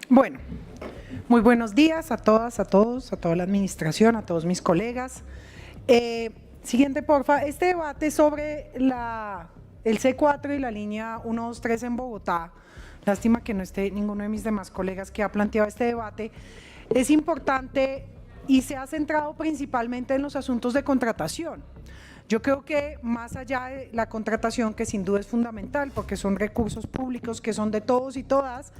Bueno, muy buenos días a todas, a todos, a toda la administración, a todos mis colegas. Siguiente, porfa. Este debate sobre el C4 y la línea 123 en Bogotá, lástima que no esté ninguno de mis demás colegas que ha planteado este debate, es importante y se ha centrado principalmente en los asuntos de contratación. Yo creo que más allá de la contratación, que sin duda es fundamental porque son recursos públicos que son de todos y todas,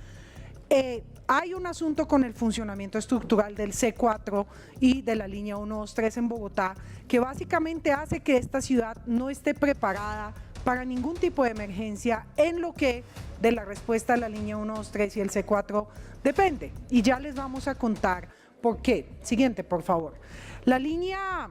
hay un asunto con el funcionamiento estructural del C4 y de la línea 123 en Bogotá que básicamente hace que esta ciudad no esté preparada para ningún tipo de emergencia en lo que de la respuesta a la línea 123 y el C4 depende. Y ya les vamos a contar por qué. Siguiente, por favor. La línea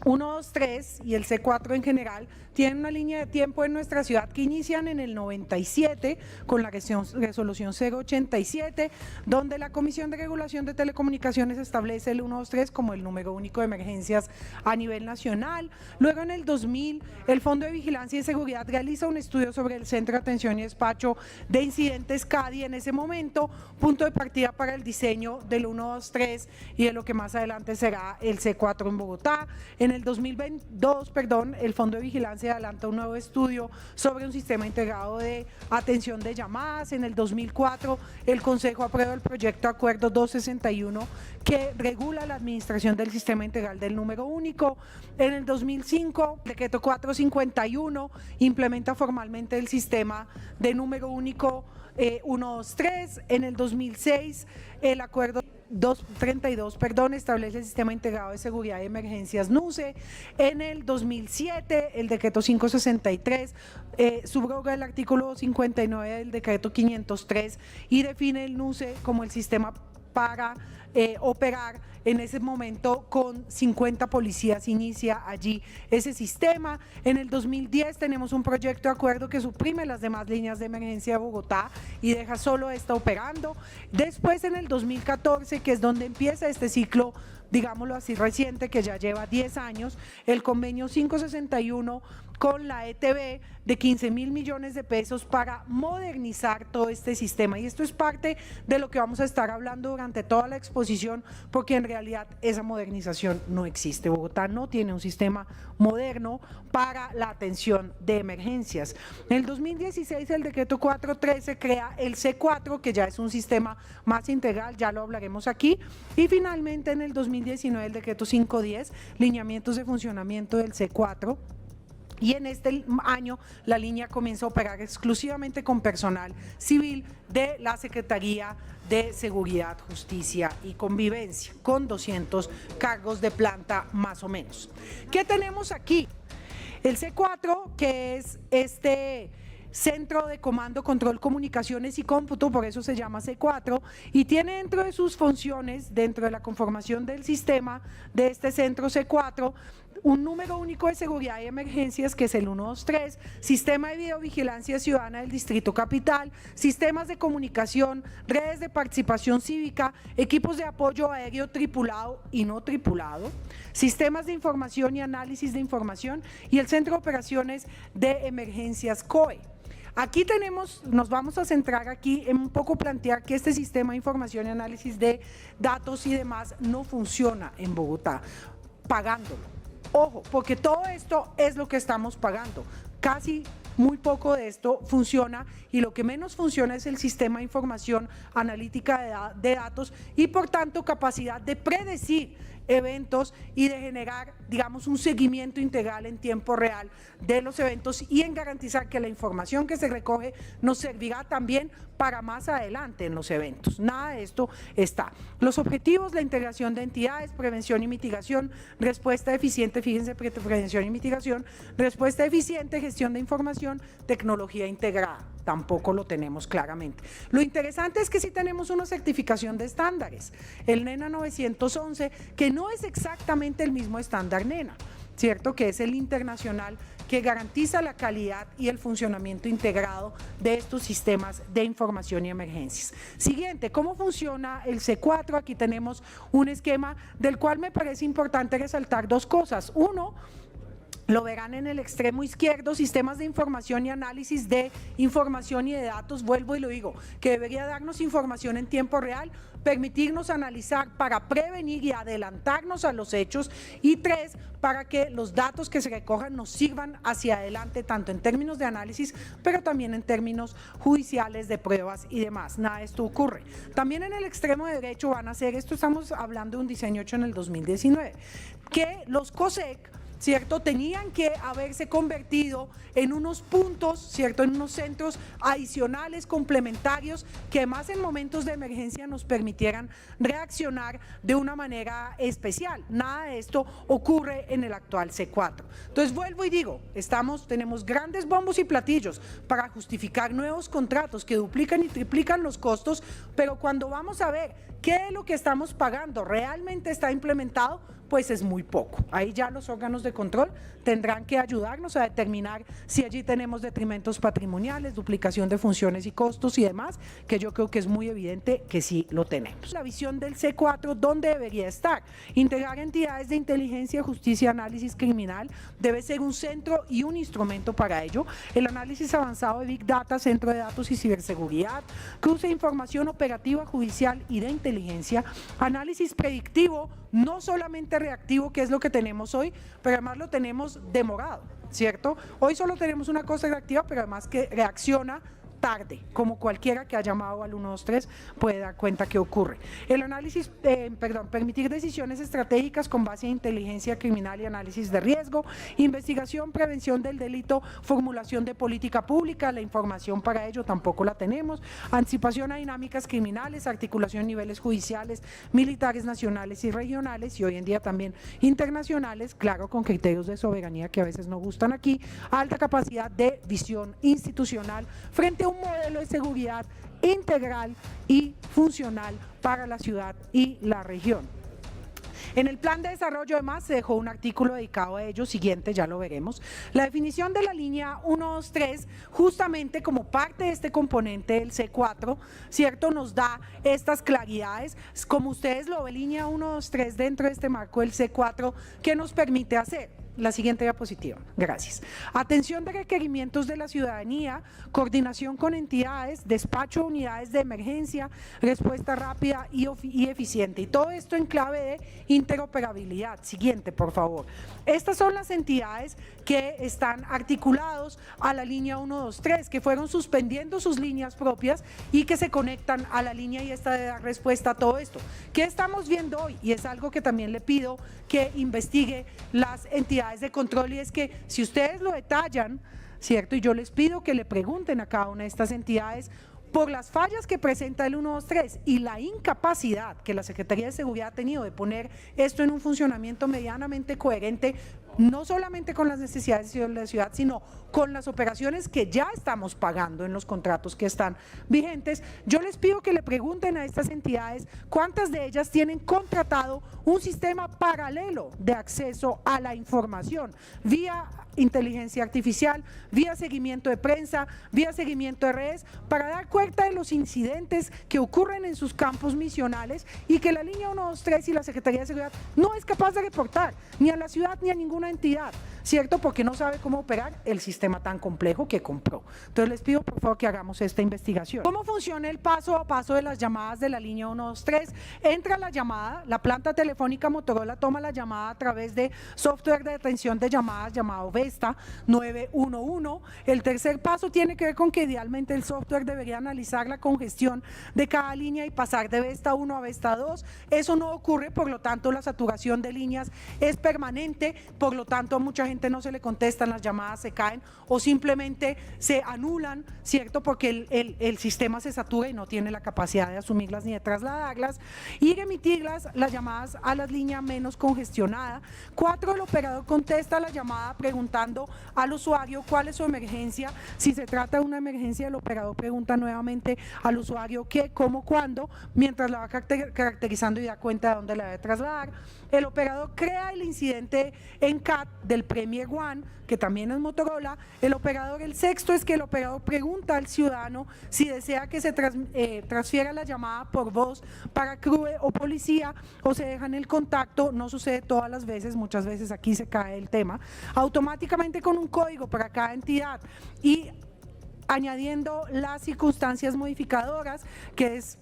123 y el C4 en general tienen una línea de tiempo en nuestra ciudad que inician en el 97 con la resolución 087, donde la Comisión de Regulación de Telecomunicaciones establece el 123 como el número único de emergencias a nivel nacional. Luego en el 2000 el Fondo de Vigilancia y Seguridad realiza un estudio sobre el Centro de Atención y Despacho de Incidentes CADI, en ese momento punto de partida para el diseño del 123 y de lo que más adelante será el C4 en Bogotá. En el 2022, el Fondo de Vigilancia adelanta un nuevo estudio sobre un sistema integrado de atención de llamadas. En el 2004, el Consejo aprueba el proyecto de Acuerdo 261 que regula la administración del sistema integral del número único. En el 2005, el decreto 451 implementa formalmente el sistema de número único 123. En el 2006, el acuerdo 232, establece el Sistema Integrado de Seguridad y Emergencias NUCE. En el 2007, el decreto 563 subroga el artículo 59 del decreto 503 y define el NUCE como el sistema para operar. En ese momento con 50 policías inicia allí ese sistema. En el 2010 tenemos un proyecto de acuerdo que suprime las demás líneas de emergencia de Bogotá y deja solo esta operando. Después en el 2014, que es donde empieza este ciclo, digámoslo así, reciente, que ya lleva 10 años, el convenio 561 con la ETB de 15.000 millones de pesos para modernizar todo este sistema. Y esto es parte de lo que vamos a estar hablando durante toda la exposición, porque en realidad esa modernización no existe. Bogotá no tiene un sistema moderno para la atención de emergencias. En el 2016, el decreto 413 crea el C4, que ya es un sistema más integral, ya lo hablaremos aquí. Y finalmente, en el 2019, el decreto 510, lineamientos de funcionamiento del C4. Y en este año la línea comienza a operar exclusivamente con personal civil de la Secretaría de Seguridad, Justicia y Convivencia, con 200 cargos de planta más o menos. ¿Qué tenemos aquí? El C4, que es este Centro de Comando, Control, Comunicaciones y Cómputo, por eso se llama C4, y tiene dentro de sus funciones, dentro de la conformación del sistema de este centro C4, un número único de seguridad y emergencias, que es el 123, sistema de videovigilancia ciudadana del Distrito Capital, sistemas de comunicación, redes de participación cívica, equipos de apoyo aéreo tripulado y no tripulado, sistemas de información y análisis de información y el Centro de Operaciones de Emergencias COE. Aquí nos vamos a centrar aquí en un poco plantear que este sistema de información y análisis de datos y demás no funciona en Bogotá, pagándolo. Ojo, porque todo esto es lo que estamos pagando. Casi muy poco de esto funciona y lo que menos funciona es el sistema de información analítica de datos y por tanto capacidad de predecir eventos y de generar, digamos, un seguimiento integral en tiempo real de los eventos y en garantizar que la información que se recoge nos servirá también para más adelante en los eventos. Nada de esto está. Los objetivos: la integración de entidades, prevención y mitigación, respuesta eficiente, fíjense, prevención y mitigación, respuesta eficiente, gestión de información, tecnología integrada. Tampoco lo tenemos claramente. Lo interesante es que sí tenemos una certificación de estándares, el NENA 911, que no es exactamente el mismo estándar NENA, ¿cierto? Que es el internacional que garantiza la calidad y el funcionamiento integrado de estos sistemas de información y emergencias. Siguiente, ¿cómo funciona el C4? Aquí tenemos un esquema del cual me parece importante resaltar dos cosas. Uno, Lo verán en el extremo izquierdo, sistemas de información y análisis de información y de datos, vuelvo y lo digo, que debería darnos información en tiempo real, permitirnos analizar para prevenir y adelantarnos a los hechos, y 3, para que los datos que se recojan nos sirvan hacia adelante, tanto en términos de análisis, pero también en términos judiciales de pruebas y demás. Nada de esto ocurre. También en el extremo derecho van a hacer, esto estamos hablando de un diseño hecho en el 2019, que los COSEC, ¿cierto?, tenían que haberse convertido en unos puntos, ¿cierto?, en unos centros adicionales, complementarios, que más en momentos de emergencia nos permitieran reaccionar de una manera especial. Nada de esto ocurre en el actual C4. Entonces vuelvo y digo, tenemos grandes bombos y platillos para justificar nuevos contratos que duplican y triplican los costos, pero cuando vamos a ver qué de lo que estamos pagando realmente está implementado, pues es muy poco. Ahí ya los órganos de control tendrán que ayudarnos a determinar si allí tenemos detrimentos patrimoniales, duplicación de funciones y costos y demás, que yo creo que es muy evidente que sí lo tenemos. La visión del C4, ¿dónde debería estar? Integrar entidades de inteligencia, justicia, análisis criminal, debe ser un centro y un instrumento para ello. El análisis avanzado de Big Data, centro de datos y ciberseguridad, cruce de información operativa, judicial y de inteligencia, análisis predictivo, no solamente reactivo, que es lo que tenemos hoy, pero además lo tenemos demorado, ¿cierto? Hoy solo tenemos una cosa reactiva, pero además que reacciona tarde, como cualquiera que ha llamado al 123 puede dar cuenta que ocurre. El análisis, permitir decisiones estratégicas con base en inteligencia criminal y análisis de riesgo, investigación, prevención del delito, formulación de política pública, la información para ello tampoco la tenemos, anticipación a dinámicas criminales, articulación a niveles judiciales, militares nacionales y regionales, y hoy en día también internacionales, claro, con criterios de soberanía que a veces no gustan aquí, alta capacidad de visión institucional frente a un modelo de seguridad integral y funcional para la ciudad y la región. En el plan de desarrollo además se dejó un artículo dedicado a ello, siguiente, ya lo veremos. La definición de la línea 123, justamente como parte de este componente del C4, ¿cierto?, nos da estas claridades, como ustedes lo ven, línea 123 dentro de este marco del C4, ¿qué nos permite hacer? La siguiente diapositiva, gracias. Atención de requerimientos de la ciudadanía, coordinación con entidades, despacho de unidades de emergencia, respuesta rápida y eficiente. Y todo esto en clave de interoperabilidad. Siguiente, por favor. Estas son las entidades que están articulados a la línea 123, que fueron suspendiendo sus líneas propias y que se conectan a la línea, y esta de dar respuesta a todo esto. ¿Qué estamos viendo hoy? Y es algo que también le pido que investigue las entidades de control, y es que si ustedes lo detallan, ¿cierto?, y yo les pido que le pregunten a cada una de estas entidades por las fallas que presenta el 123 y la incapacidad que la Secretaría de Seguridad ha tenido de poner esto en un funcionamiento medianamente coherente, no solamente con las necesidades de la ciudad, sino con las operaciones que ya estamos pagando en los contratos que están vigentes. Yo les pido que le pregunten a estas entidades cuántas de ellas tienen contratado un sistema paralelo de acceso a la información vía inteligencia artificial, vía seguimiento de prensa, vía seguimiento de redes, para dar cuenta de los incidentes que ocurren en sus campos misionales y que la línea 123 y la Secretaría de Seguridad no es capaz de reportar ni a la ciudad ni a ninguna entidad, ¿cierto?, porque no sabe cómo operar el sistema tan complejo que compró. Entonces les pido por favor que hagamos esta investigación. ¿Cómo funciona el paso a paso de las llamadas de la línea 123? Entra la llamada, la planta telefónica Motorola toma la llamada a través de software de atención de llamadas llamado Vesta 911. El tercer paso tiene que ver con que idealmente el software debería analizar la congestión de cada línea y pasar de Vesta 1 a Vesta 2. Eso no ocurre, por lo tanto la saturación de líneas es permanente, por lo tanto a mucha gente no se le contestan, las llamadas se caen o simplemente se anulan, ¿cierto?, porque el sistema se satura y no tiene la capacidad de asumirlas ni de trasladarlas y emitirlas, las llamadas a la línea menos congestionada. 4, el operador contesta la llamada preguntando al usuario cuál es su emergencia. Si se trata de una emergencia, el operador pregunta nuevamente al usuario qué, cómo, cuándo, mientras la va caracterizando y da cuenta de dónde la debe trasladar. El operador crea el incidente en CAT del Premier One, que también es Motorola. El sexto es que el operador pregunta al ciudadano si desea que se transfiera la llamada por voz para CRUE o policía, o se deja en el contacto. No sucede todas las veces, muchas veces aquí se cae el tema, automáticamente con un código para cada entidad y añadiendo las circunstancias modificadoras, que es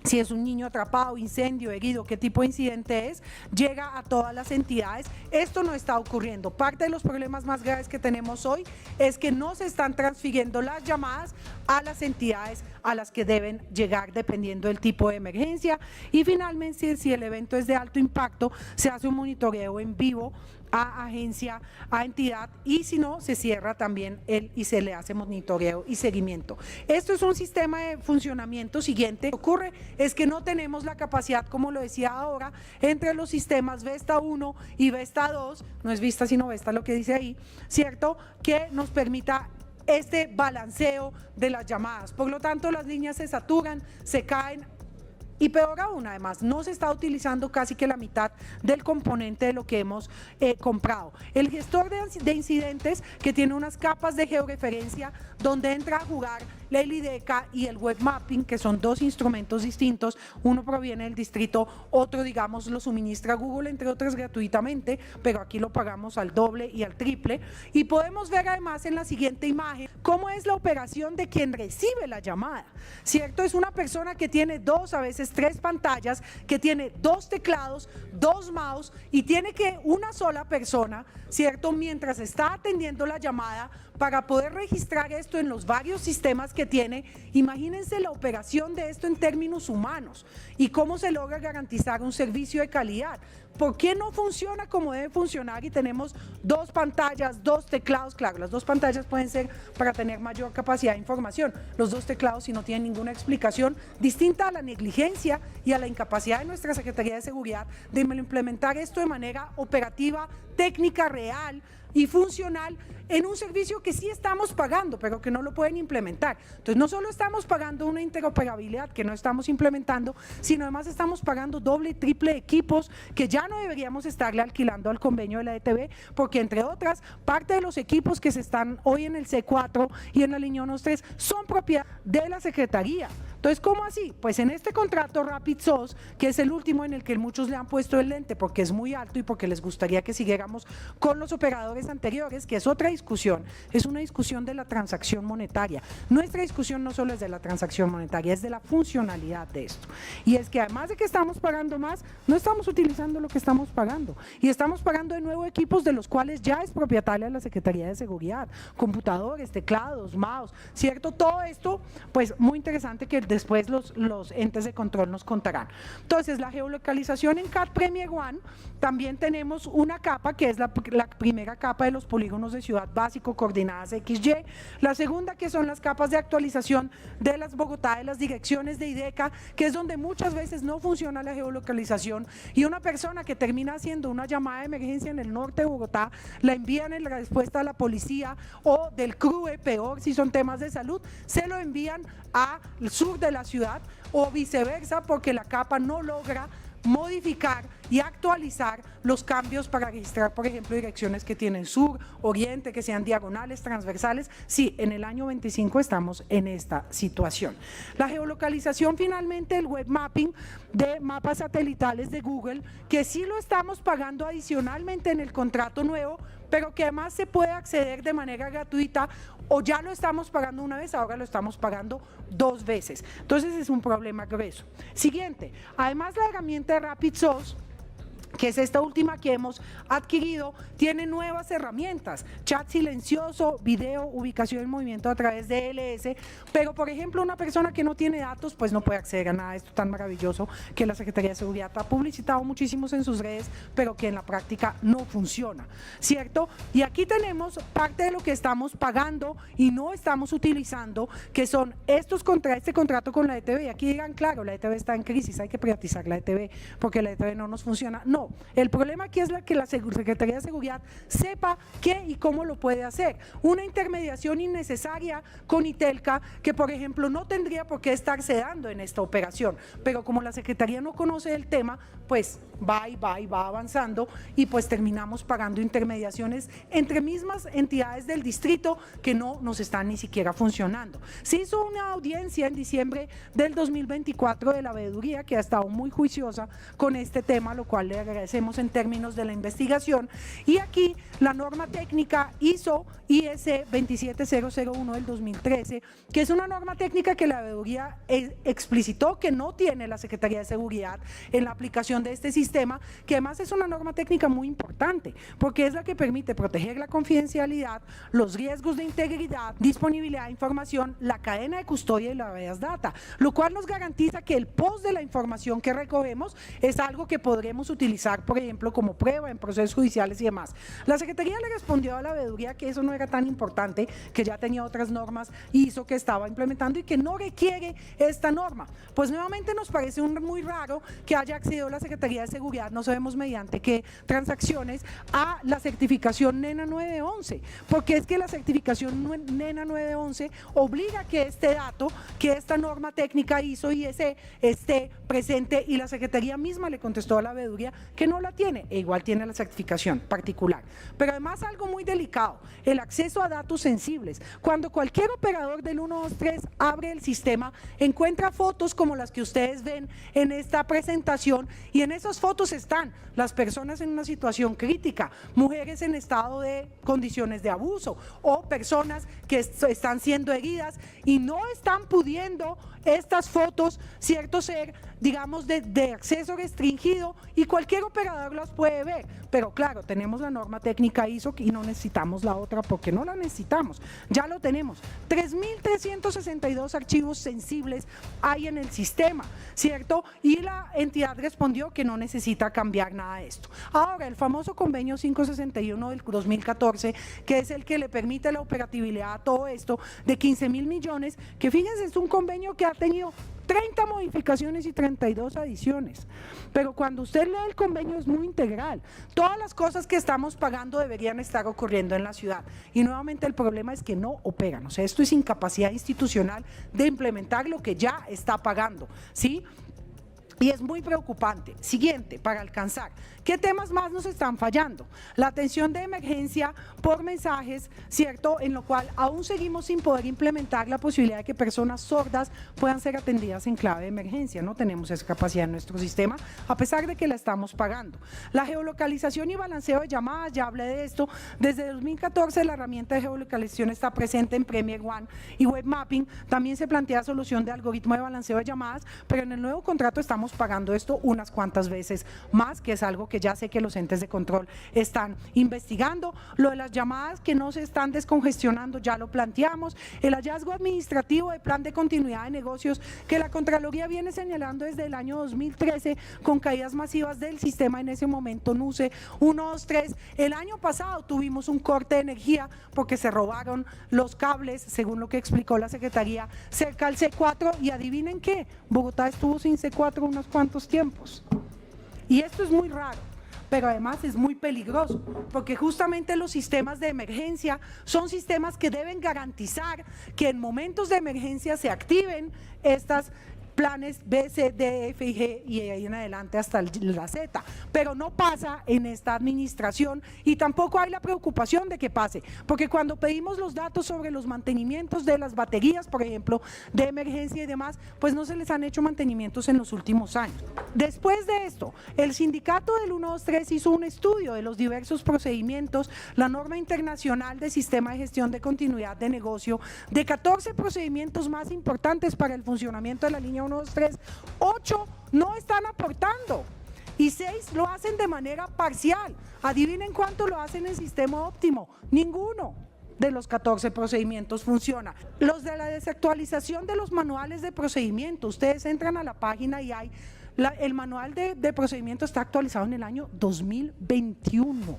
si es un niño atrapado, incendio, herido, qué tipo de incidente es, llega a todas las entidades. Esto no está ocurriendo. Parte de los problemas más graves que tenemos hoy es que no se están transfiriendo las llamadas a las entidades a las que deben llegar dependiendo del tipo de emergencia. Y finalmente, si el evento es de alto impacto, se hace un monitoreo en vivo a agencia, a entidad, y si no, se cierra también y se le hace monitoreo y seguimiento. Esto es un sistema de funcionamiento siguiente. Lo que ocurre es que no tenemos la capacidad, como lo decía ahora, entre los sistemas Vesta 1 y Vesta 2, no es Vista sino Vesta lo que dice ahí, ¿cierto?, que nos permita este balanceo de las llamadas. Por lo tanto, las líneas se saturan, se caen. Y peor aún, además, no se está utilizando casi que la mitad del componente de lo que hemos comprado. El gestor de incidentes, que tiene unas capas de georreferencia donde entra a jugar el IDECA y el web mapping, que son dos instrumentos distintos. Uno proviene del distrito, otro, digamos, lo suministra Google, entre otras gratuitamente, pero aquí lo pagamos al doble y al triple. Y podemos ver además en la siguiente imagen cómo es la operación de quien recibe la llamada, ¿cierto? Es una persona que tiene dos, a veces tres pantallas, que tiene dos teclados, dos mouse, y tiene que una sola persona, ¿cierto?, mientras está atendiendo la llamada, para poder registrar esto en los varios sistemas que tiene. Imagínense la operación de esto en términos humanos y cómo se logra garantizar un servicio de calidad. ¿Por qué no funciona como debe funcionar y tenemos dos pantallas, dos teclados? Claro, las dos pantallas pueden ser para tener mayor capacidad de información. Los dos teclados, si no tienen ninguna explicación, distinta a la negligencia y a la incapacidad de nuestra Secretaría de Seguridad de implementar esto de manera operativa, técnica, real y funcional en un servicio que sí estamos pagando, pero que no lo pueden implementar. Entonces, no solo estamos pagando una interoperabilidad que no estamos implementando, sino además estamos pagando doble y triple equipos que ya no deberíamos estarle alquilando al convenio de la ETB, porque entre otras, parte de los equipos que se están hoy en el C4 y en la línea 1-3 son propiedad de la Secretaría. Entonces, ¿cómo así? Pues en este contrato RapidSOS, que es el último en el que muchos le han puesto el lente porque es muy alto y porque les gustaría que siguiéramos con los operadores anteriores, que es otra discusión, es una discusión de la transacción monetaria. Nuestra discusión no solo es de la transacción monetaria, es de la funcionalidad de esto. Y es que además de que estamos pagando más, no estamos utilizando lo que estamos pagando. Y estamos pagando de nuevo equipos de los cuales ya es propietaria la Secretaría de Seguridad, computadores, teclados, mouse, ¿cierto? Todo esto, pues muy interesante que después los entes de control nos contarán. Entonces, la geolocalización en CAT Premier One, también tenemos una capa que es la primera capa de los polígonos de ciudad básico, coordenadas XY, la segunda que son las capas de actualización de las Bogotá, de las direcciones de IDECA, que es donde muchas veces no funciona la geolocalización y una persona que termina haciendo una llamada de emergencia en el norte de Bogotá, la envían en la respuesta a la policía o del CRUE, peor si son temas de salud, se lo envían al sur de la ciudad o viceversa, porque la capa no logra modificar y actualizar los cambios para registrar, por ejemplo, direcciones que tienen sur, oriente, que sean diagonales, transversales. Sí, en el año 25 estamos en esta situación. La geolocalización, finalmente, el web mapping de mapas satelitales de Google, que sí lo estamos pagando adicionalmente en el contrato nuevo, pero que además se puede acceder de manera gratuita, o ya lo estamos pagando una vez, ahora lo estamos pagando dos veces. Entonces es un problema grueso. Siguiente, además la herramienta de RapidSOS, que es esta última que hemos adquirido, tiene nuevas herramientas, chat silencioso, video, ubicación en movimiento a través de LS, pero por ejemplo una persona que no tiene datos pues no puede acceder a nada de esto tan maravilloso que la Secretaría de Seguridad ha publicitado muchísimos en sus redes, pero que en la práctica no funciona, ¿cierto? Y aquí tenemos parte de lo que estamos pagando y no estamos utilizando, que son este contrato con la ETB, y aquí digan, claro, la ETB está en crisis, hay que privatizar la ETB porque la ETB no nos funciona. No, No, el problema aquí es que la Secretaría de Seguridad sepa qué y cómo lo puede hacer. Una intermediación innecesaria con Itelca, que por ejemplo no tendría por qué estarse dando en esta operación, pero como la Secretaría no conoce el tema, pues va y va y va avanzando y pues terminamos pagando intermediaciones entre mismas entidades del distrito que no nos están ni siquiera funcionando. Se hizo una audiencia en diciembre del 2024 de la veeduría, que ha estado muy juiciosa con este tema, lo cual le agradecemos en términos de la investigación, y aquí la norma técnica ISO IS 27001 del 2013, que es una norma técnica que la veeduría explicitó que no tiene la Secretaría de Seguridad en la aplicación de este sistema, que además es una norma técnica muy importante, porque es la que permite proteger la confidencialidad, los riesgos de integridad, disponibilidad de información, la cadena de custodia y la habeas data, lo cual nos garantiza que el post de la información que recogemos es algo que podremos utilizar, por ejemplo, como prueba en procesos judiciales y demás. La Secretaría le respondió a la veeduría que eso no era tan importante, que ya tenía otras normas ISO que estaba implementando y que no requiere esta norma. Pues nuevamente nos parece muy raro que haya accedido la Secretaría de Seguridad, no sabemos mediante qué transacciones, a la certificación NENA 911, porque es que la certificación NENA 911 obliga que este dato, que esta norma técnica ISO IS esté presente, y la Secretaría misma le contestó a la veeduría que no la tiene, e igual tiene la certificación particular. Pero además algo muy delicado, el acceso a datos sensibles. Cuando cualquier operador del 123 abre el sistema, encuentra fotos como las que ustedes ven en esta presentación, y en esas fotos están las personas en una situación crítica, mujeres en estado de condiciones de abuso o personas que están siendo heridas y no están pudiendo estas fotos, cierto, ser, digamos, de acceso restringido, y cualquier operador las puede ver. Pero claro, tenemos la norma técnica ISO y no necesitamos la otra, porque no la necesitamos, ya lo tenemos. 3.362 archivos sensibles hay en el sistema, ¿cierto? Y la entidad respondió que no necesita cambiar nada de esto. Ahora, el famoso convenio 561 del 2014, que es el que le permite la operatividad a todo esto, de 15.000 millones, que fíjense, es un convenio que ha tenido 30 modificaciones y 32 adiciones, pero cuando usted lee el convenio es muy integral. Todas las cosas que estamos pagando deberían estar ocurriendo en la ciudad, y nuevamente el problema es que no operan. O sea, esto es incapacidad institucional de implementar lo que ya está pagando, ¿sí? Y es muy preocupante. Siguiente, para alcanzar, ¿qué temas más nos están fallando? La atención de emergencia por mensajes, ¿cierto? En lo cual aún seguimos sin poder implementar la posibilidad de que personas sordas puedan ser atendidas en clave de emergencia. No tenemos esa capacidad en nuestro sistema, a pesar de que la estamos pagando. La geolocalización y balanceo de llamadas, ya hablé de esto. Desde 2014 la herramienta de geolocalización está presente en Premier One y Web Mapping. También se plantea solución de algoritmo de balanceo de llamadas, pero en el nuevo contrato estamos pagando esto unas cuantas veces más, que es algo que ya sé que los entes de control están investigando. Lo de las llamadas que no se están descongestionando, ya lo planteamos. El hallazgo administrativo de plan de continuidad de negocios, que la Contraloría viene señalando desde el año 2013, con caídas masivas del sistema en ese momento NUCE 123. El año pasado tuvimos un corte de energía porque se robaron los cables, según lo que explicó la Secretaría, cerca al C4, y adivinen qué, Bogotá estuvo sin C4 unos cuantos tiempos. Y esto es muy raro, pero además es muy peligroso, porque justamente los sistemas de emergencia son sistemas que deben garantizar que en momentos de emergencia se activen estas planes B, C, D, F y G, y ahí en adelante hasta la Z, pero no pasa en esta administración, y tampoco hay la preocupación de que pase, porque cuando pedimos los datos sobre los mantenimientos de las baterías, por ejemplo, de emergencia y demás, pues no se les han hecho mantenimientos en los últimos años. Después de esto, el sindicato del 123 hizo un estudio de los diversos procedimientos, la norma internacional de sistema de gestión de continuidad de negocio, de 14 procedimientos más importantes para el funcionamiento de la línea 123, 8 no están aportando y 6 lo hacen de manera parcial. Adivinen cuánto lo hacen en sistema óptimo, ninguno de los 14 procedimientos funciona. Los de la desactualización de los manuales de procedimiento, ustedes entran a la página y hay el manual de procedimiento está actualizado en el año 2021.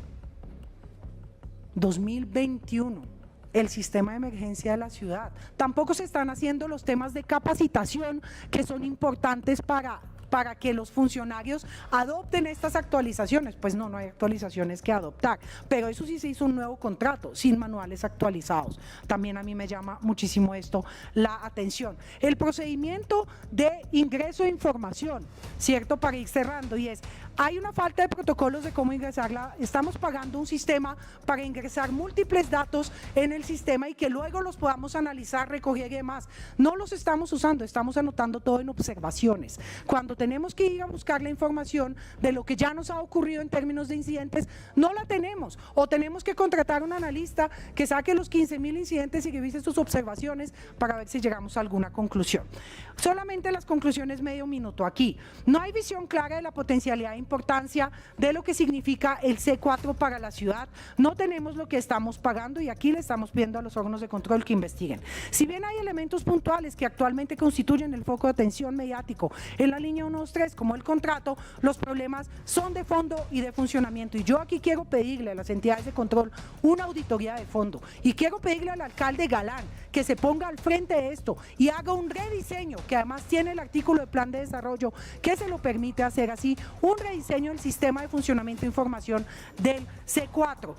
El sistema de emergencia de la ciudad. Tampoco se están haciendo los temas de capacitación, que son importantes para para que los funcionarios adopten estas actualizaciones. Pues no hay actualizaciones que adoptar, pero eso sí se hizo un nuevo contrato sin manuales actualizados. También a mí me llama muchísimo esto la atención. El procedimiento de ingreso de información, ¿cierto? Para ir cerrando, y es, hay una falta de protocolos de cómo ingresarla. Estamos pagando un sistema para ingresar múltiples datos en el sistema y que luego los podamos analizar, recoger y demás. No los estamos usando, estamos anotando todo en observaciones. Cuando tenemos que ir a buscar la información de lo que ya nos ha ocurrido en términos de incidentes, no la tenemos, o tenemos que contratar a un analista que saque los 15.000 incidentes y revise sus observaciones para ver si llegamos a alguna conclusión. Solamente las conclusiones, medio minuto aquí. No hay visión clara de la potencialidad e importancia de lo que significa el C4 para la ciudad. No tenemos lo que estamos pagando y aquí le estamos pidiendo a los órganos de control que investiguen. Si bien hay elementos puntuales que actualmente constituyen el foco de atención mediático en la línea 123, como el contrato, los problemas son de fondo y de funcionamiento. Y yo aquí quiero pedirle a las entidades de control una auditoría de fondo. Y quiero pedirle al alcalde Galán que se ponga al frente de esto y haga un rediseño, que además tiene el artículo de plan de desarrollo que se lo permite hacer así, un rediseño del sistema de funcionamiento de información del C4.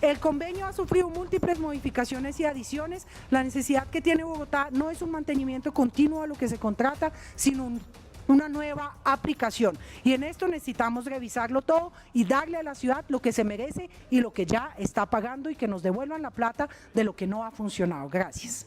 El convenio ha sufrido múltiples modificaciones y adiciones. La necesidad que tiene Bogotá no es un mantenimiento continuo a lo que se contrata, sino una nueva aplicación. Y en esto necesitamos revisarlo todo y darle a la ciudad lo que se merece y lo que ya está pagando, y que nos devuelvan la plata de lo que no ha funcionado. Gracias.